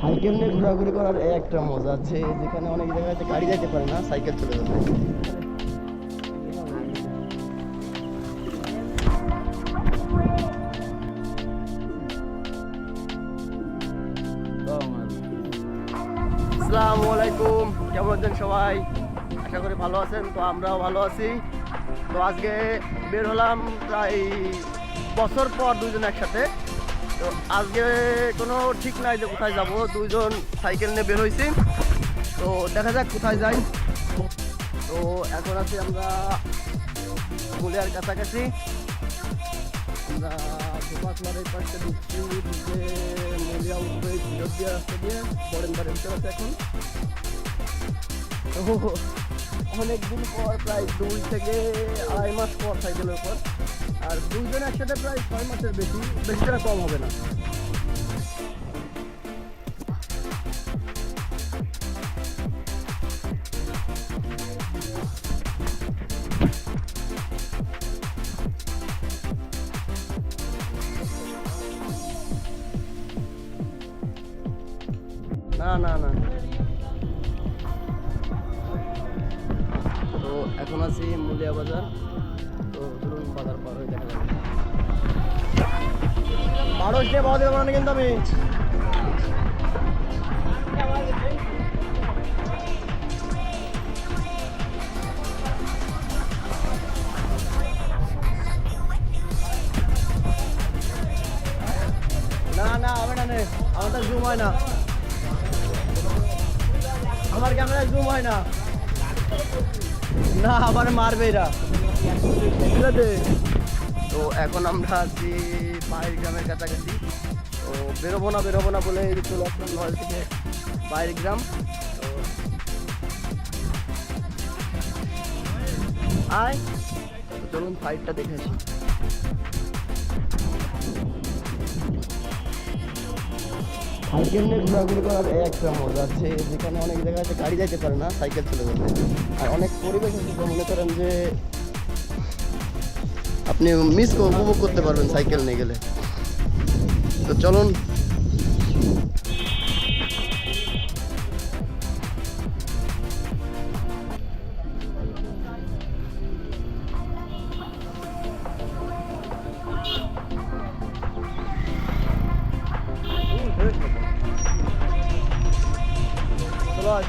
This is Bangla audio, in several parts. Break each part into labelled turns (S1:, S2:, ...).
S1: সাইকেল নিয়ে ঘোরাঘুরি করার একটা মজা আছে, যেখানে অনেক জায়গায় গাড়ি যাইতে পারে না, সাইকেল চলে যাবে। আসসালামু আলাইকুম, কেমন আছেন সবাই? আশা করি ভালো আছেন। তো আমরাও ভালো আছি। তো আজকে বের হলাম প্রায় বছর পর দুইজন একসাথে। তো আজকে কোনো ঠিক নাই যে কোথায় যাব, দুইজন সাইকেল নিয়ে বের হয়েছি। তো দেখা যাক কোথায় যাই। তো এখন আছি আমরা মুলিয়ার কাছাকাছি। আমরা ধোপাসমারের পাশে ঢুকছি, ঢুকে মুলিয়া উঠবে ফিরত দিয়ে রাস্তা দিয়ে বরেন্দার ভিতরে আছে এখন। তো অনেকদিন পর, প্রায় 2 থেকে 2.5 মাস পর সাইকেলের উপর। আর দুইজন একসাথে প্রায় 6 মাসের বেশি বেশিটা কম হবে না। না না না, তো এখন আছি মুলিয়া বাজার। তো ধরুন বাজার পার হয়ে দেখা যাবে। 12 নিয়ে পাওয়া দেবো না কিন্তু আমি। না না হবে না, আমার তো জুম হয় না, আমার ক্যামেরায় জুম হয় না। না আবার মারবে এরা, ঠিক আছে? তো এখন আমরা আছি বাইরের গ্রামের কাছাকাছি। তো বেরোবো না বলে চলে আসলাম ঘর থেকে বাইরের গ্রাম। তো আয়, চলুন সাইডটা দেখে আসি। সাইকেল নিয়ে ঘোরাঘুরি করার একটা মজা আছে, যেখানে অনেক জায়গায় গাড়ি যাইতে পারে না, সাইকেল চলে যাবে। আর অনেক পরিবেশ আছে, মনে করেন যে আপনি উপভোগ করতে পারবেন সাইকেল নিয়ে গেলে। তো চলুন।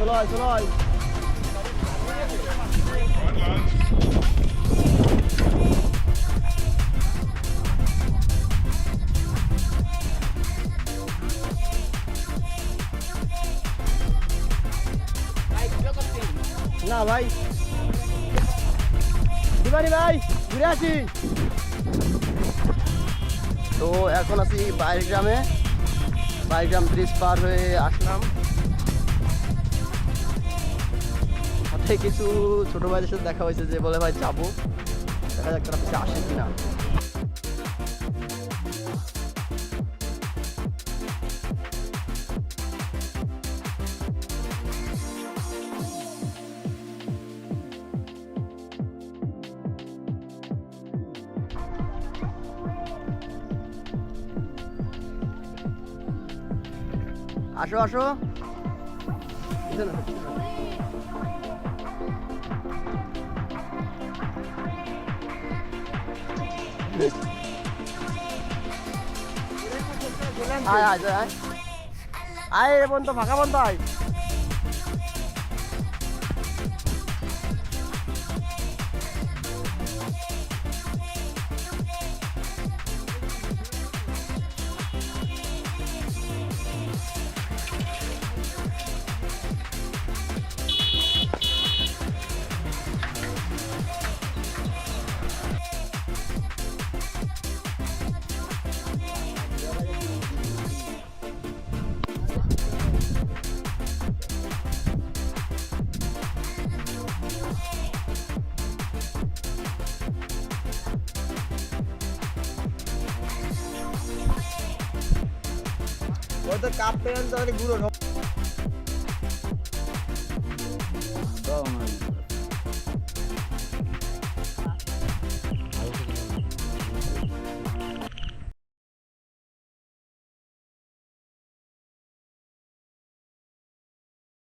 S1: চলো না ভাই, দিবানি ভাই ঘুরে আসি। তো এখন আছি বাইরের গ্রামে, বাইরগ্রাম ব্রিজ পার হয়ে আসলাম। সাথে কিছু ছোট ভাইদের সাথে দেখা হয়েছে, যে বলে ভাই যাবো, দেখা যাক তারা কিছু আসে কিনা। আসো আসো, আয় আয় আয় আয়, বন্ধ ফাঁকা বন্ধ আয়। ওই তো কাপ পেন তো গুঁড়ো